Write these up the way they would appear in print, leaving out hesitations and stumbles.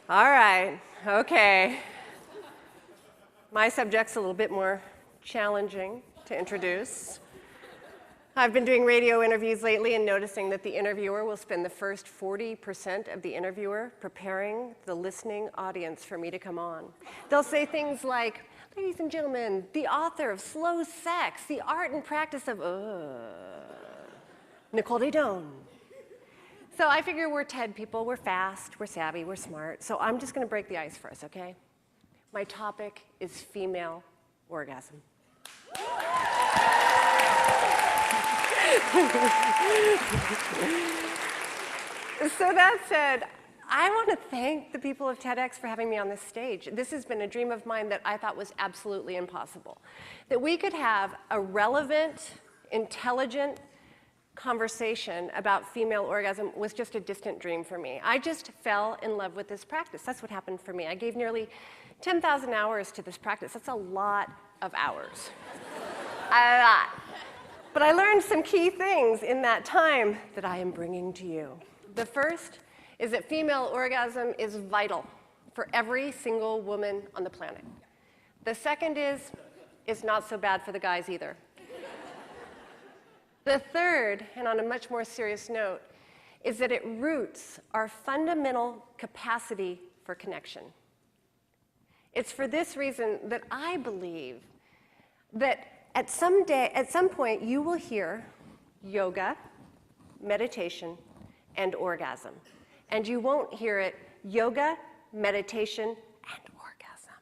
All right, okay. My subject's a little bit more challenging to introduce. I've been doing radio interviews lately and noticing that the interviewer will spend the first 40% of the interviewer preparing the listening audience for me to come on. They'll say things like, ladies and gentlemen, the author of Slow Sex, the art and practice of, Nicole Daedone. So I figure we're TED people, we're fast, we're savvy, we're smart. So I'm just gonna break the ice for us, okay? My topic is female orgasm. So that said, I want to thank the people of TEDx for having me on this stage. This has been a dream of mine that I thought was absolutely impossible. That we could have a relevant, intelligent conversation about female orgasm was just a distant dream for me. I just fell in love with this practice. That's what happened for me. I gave nearly 10,000 hours to this practice. That's a lot of hours. A lot. But I learned some key things in that time that I am bringing to you. The first is that female orgasm is vital for every single woman on the planet. The second is, it's not so bad for the guys either. The third, and on a much more serious note, is that it roots our fundamental capacity for connection. It's for this reason that I believe that at some point you will hear yoga, meditation, and orgasm. And you won't hear it yoga, meditation, and orgasm.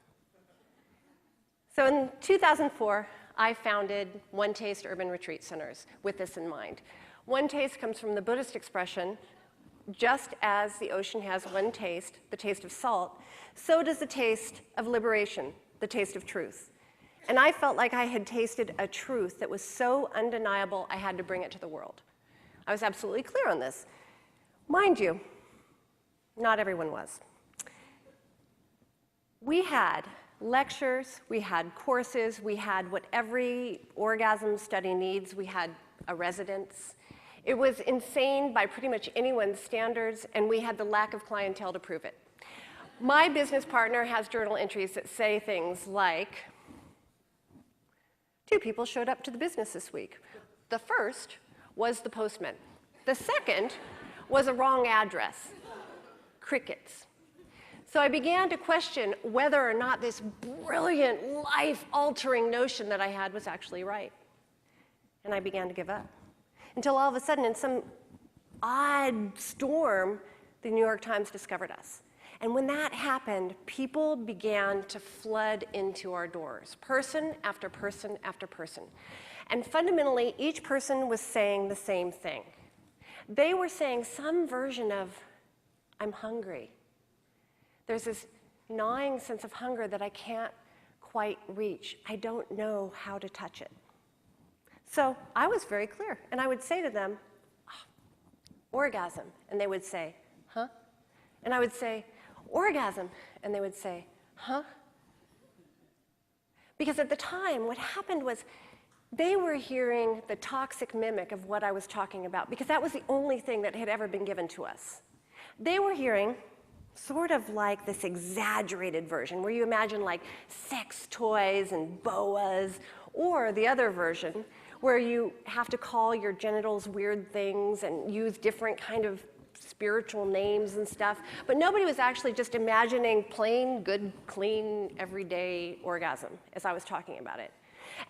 So in 2004, I founded One Taste Urban Retreat Centers with this in mind. One taste comes from the Buddhist expression, just as the ocean has one taste, the taste of salt, so does the taste of liberation, the taste of truth. And I felt like I had tasted a truth that was so undeniable I had to bring it to the world. I was absolutely clear on this. Mind you, not everyone was. We had lectures, we had courses, we had what every orgasm study needs, we had a residence. It was insane by pretty much anyone's standards, and we had the lack of clientele to prove it. My business partner has journal entries that say things like, 2 people showed up to the business this week. The first was the postman. The second was a wrong address. Crickets. So I began to question whether or not this brilliant, life-altering notion that I had was actually right. And I began to give up. Until all of a sudden, in some odd storm, the New York Times discovered us. And when that happened, people began to flood into our doors, person after person after person. And fundamentally, each person was saying the same thing. They were saying some version of, I'm hungry. There's this gnawing sense of hunger that I can't quite reach. I don't know how to touch it. So I was very clear, and I would say to them, orgasm, and they would say, huh? And I would say, orgasm, and they would say, huh? Because at the time, what happened was they were hearing the toxic mimic of what I was talking about, because that was the only thing that had ever been given to us. They were hearing sort of like this exaggerated version, where you imagine like sex toys and boas, or the other version, where you have to call your genitals weird things and use different kind of spiritual names and stuff. But nobody was actually just imagining plain, good, clean, everyday orgasm as I was talking about it.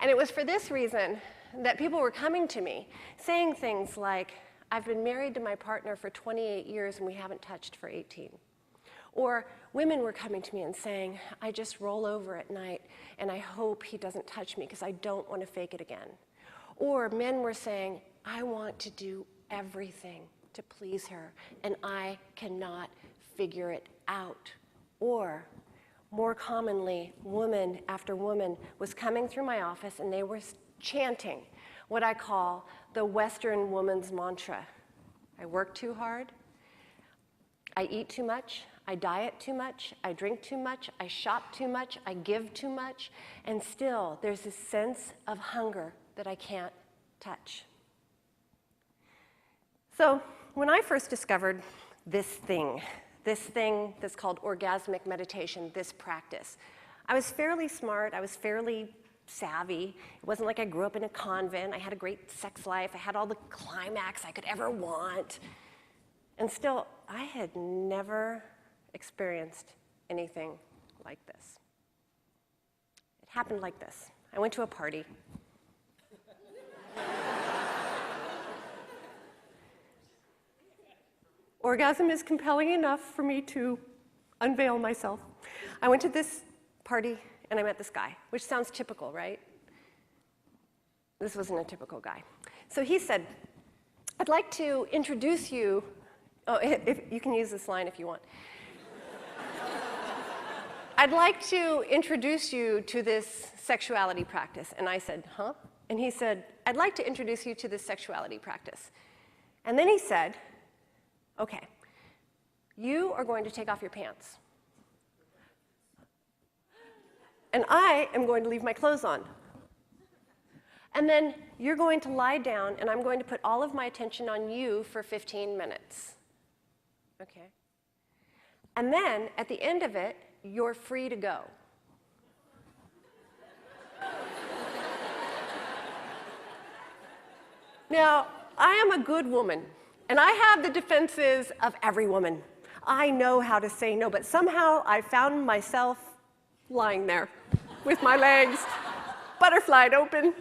And it was for this reason that people were coming to me saying things like, I've been married to my partner for 28 years and we haven't touched for 18. Or women were coming to me and saying, I just roll over at night and I hope he doesn't touch me because I don't want to fake it again. Or men were saying, I want to do everything to please her and I cannot figure it out. Or more commonly, woman after woman was coming through my office and they were chanting what I call the Western woman's mantra. I work too hard, I eat too much, I diet too much, I drink too much, I shop too much, I give too much, and still there's this sense of hunger that I can't touch. So when I first discovered this thing this thing that's called orgasmic meditation, this practice. I was fairly smart. I was fairly savvy. It wasn't like I grew up in a convent. I had a great sex life. I had all the climax I could ever want. And still, I had never experienced anything like this. It happened like this. I went to a party. Orgasm is compelling enough for me to unveil myself. I went to this party and I met this guy, which sounds typical, right? This wasn't a typical guy. So he said, I'd like to introduce you. Oh, if you can use this line if you want. I'd like to introduce you to this sexuality practice. And I said, huh? And he said, I'd like to introduce you to this sexuality practice. And then he said, okay, you are going to take off your pants. And I am going to leave my clothes on. And then you're going to lie down, and I'm going to put all of my attention on you for 15 minutes. Okay. And then, at the end of it, you're free to go. Now, I am a good woman, and I have the defenses of every woman. I know how to say no, but somehow I found myself lying there with my legs butterflied open.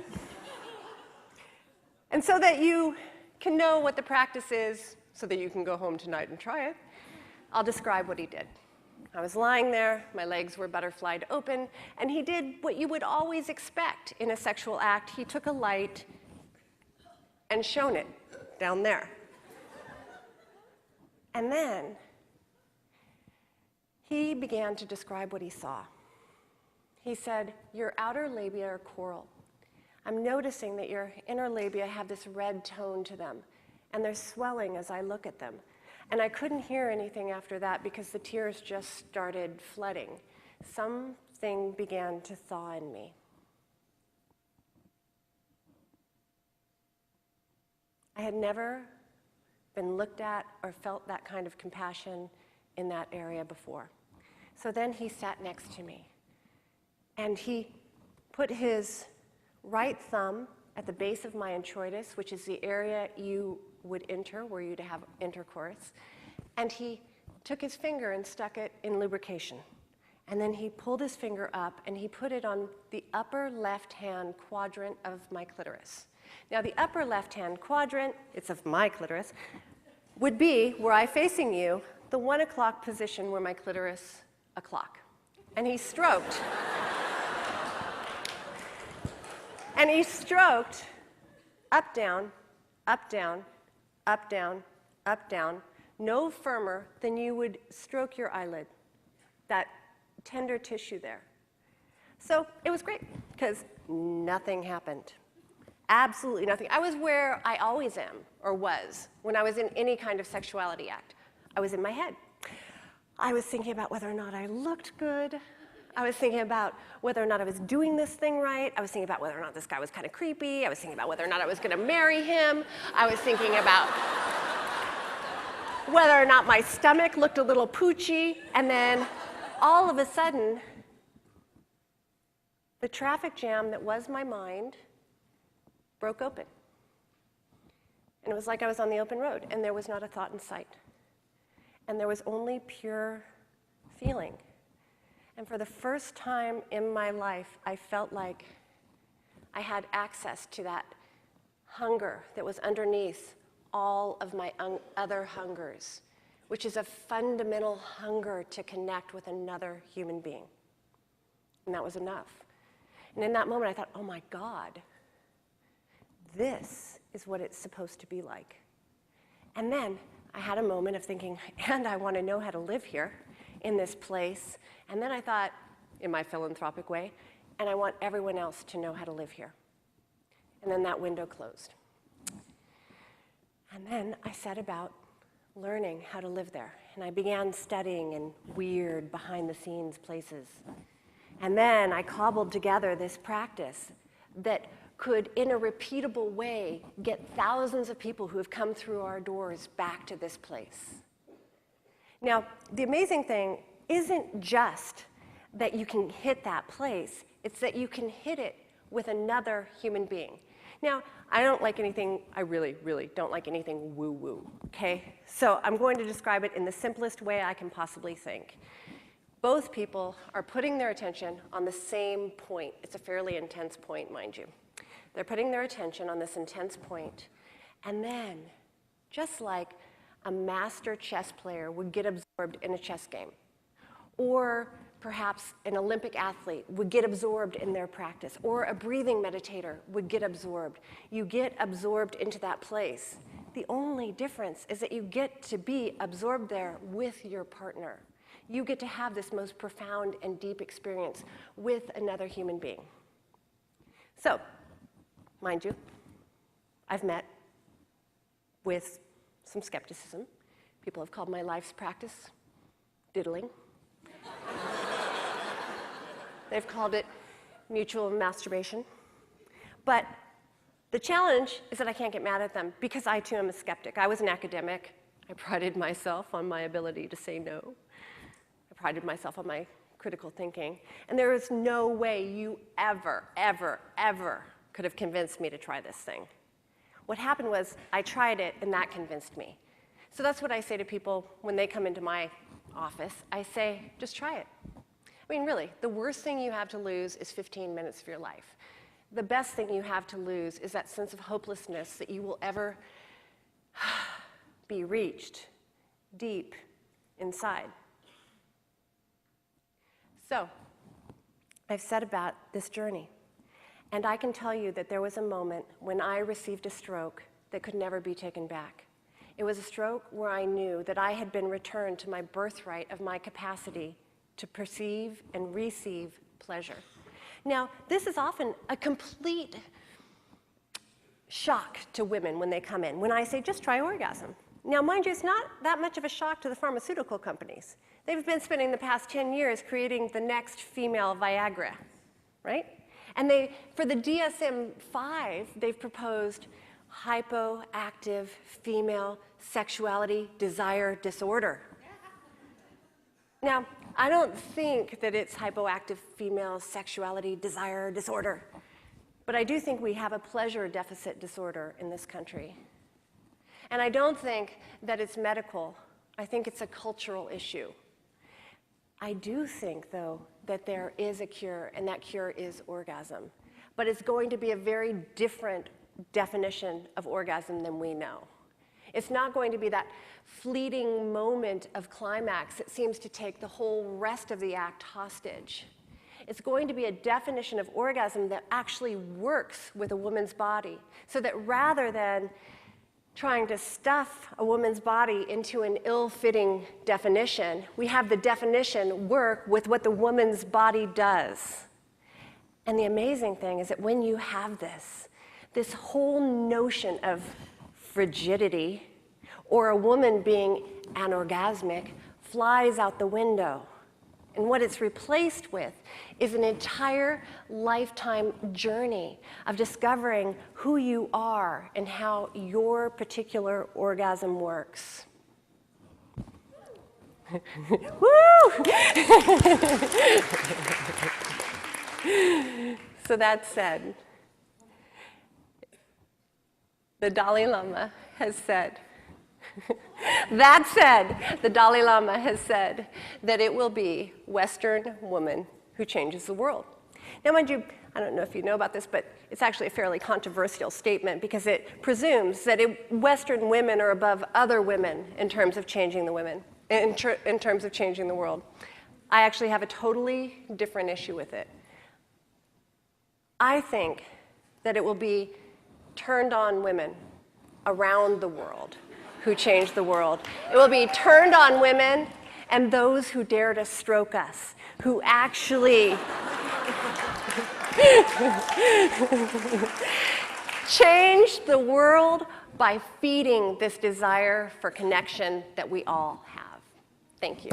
And so that you can know what the practice is, so that you can go home tonight and try it, I'll describe what he did. I was lying there, my legs were butterflied open, and he did what you would always expect in a sexual act. He took a light and shone it down there. And then he began to describe what he saw. He said, your outer labia are coral. I'm noticing that your inner labia have this red tone to them, and they're swelling as I look at them. And I couldn't hear anything after that because the tears just started flooding. Something began to thaw in me. I had never been looked at or felt that kind of compassion in that area before. So then he sat next to me, and he put his right thumb at the base of my introitus, which is the area you would enter were you to have intercourse, and he took his finger and stuck it in lubrication. And then he pulled his finger up and he put it on the upper left-hand quadrant of my clitoris. Now the upper left-hand quadrant, it's of my clitoris, would be, were I facing you, the 1 o'clock position where my clitoris o'clock. And he stroked. And he stroked up, down, up, down, up, down, up, down, no firmer than you would stroke your eyelid, that tender tissue there. So it was great, because nothing happened. Absolutely nothing. I was where I always am, or was, when I was in any kind of sexuality act. I was in my head. I was thinking about whether or not I looked good. I was thinking about whether or not I was doing this thing right. I was thinking about whether or not this guy was kind of creepy. I was thinking about whether or not I was going to marry him. I was thinking about whether or not my stomach looked a little poochy. And then all of a sudden, the traffic jam that was my mind broke open. And it was like I was on the open road, and there was not a thought in sight. And there was only pure feeling. And for the first time in my life, I felt like I had access to that hunger that was underneath all of my other hungers, which is a fundamental hunger to connect with another human being. And that was enough. And in that moment, I thought, oh my God, this is what it's supposed to be like. And then I had a moment of thinking, and I want to know how to live here in this place. And then I thought, in my philanthropic way, and I want everyone else to know how to live here. And then that window closed. And then I set about learning how to live there. And I began studying in weird, behind-the-scenes places. And then I cobbled together this practice that could, in a repeatable way, get thousands of people who have come through our doors back to this place. Now, the amazing thing isn't just that you can hit that place, it's that you can hit it with another human being. Now, I really, really don't like anything woo-woo, okay? So I'm going to describe it in the simplest way I can possibly think. Both people are putting their attention on the same point. It's a fairly intense point, mind you. They're putting their attention on this intense point, and then, just like a master chess player would get absorbed in a chess game, or perhaps an Olympic athlete would get absorbed in their practice, or a breathing meditator would get absorbed. You get absorbed into that place. The only difference is that you get to be absorbed there with your partner. You get to have this most profound and deep experience with another human being. So, mind you, I've met with some skepticism. People have called my life's practice diddling. They've called it mutual masturbation. But the challenge is that I can't get mad at them because I too am a skeptic. I was an academic. I prided myself on my ability to say no. I prided myself on my critical thinking. And there is no way you ever, ever, ever could have convinced me to try this thing. What happened was I tried it and that convinced me. So that's what I say to people when they come into my office. I say, just try it. I mean, really, the worst thing you have to lose is 15 minutes of your life. The best thing you have to lose is that sense of hopelessness that you will ever be reached deep inside. So, I've said about this journey, and I can tell you that there was a moment when I received a stroke that could never be taken back. It was a stroke where I knew that I had been returned to my birthright of my capacity to perceive and receive pleasure. Now, this is often a complete shock to women when they come in, when I say, just try orgasm. Now, mind you, it's not that much of a shock to the pharmaceutical companies. They've been spending the past 10 years creating the next female Viagra, right? And for the DSM-5, they've proposed hypoactive female sexuality desire disorder. Now, I don't think that it's hypoactive female sexuality desire disorder, but I do think we have a pleasure deficit disorder in this country. And I don't think that it's medical. I think it's a cultural issue. I do think, though, that there is a cure, and that cure is orgasm. But it's going to be a very different definition of orgasm than we know. It's not going to be that fleeting moment of climax that seems to take the whole rest of the act hostage. It's going to be a definition of orgasm that actually works with a woman's body, so that rather than trying to stuff a woman's body into an ill-fitting definition, we have the definition work with what the woman's body does. And the amazing thing is that when you have this whole notion of frigidity, or a woman being anorgasmic, flies out the window. And what it's replaced with is an entire lifetime journey of discovering who you are and how your particular orgasm works. Woo! So that said, the Dalai Lama has said, the Dalai Lama has said that it will be Western woman who changes the world. Now, mind you, I don't know if you know about this, but it's actually a fairly controversial statement because it presumes that Western women are above other women in terms of changing the women, in terms of changing the world. I actually have a totally different issue with it. I think that it will be turned-on women around the world who change the world. It will be turned on women and those who dare to stroke us, who actually change the world by feeding this desire for connection that we all have. Thank you.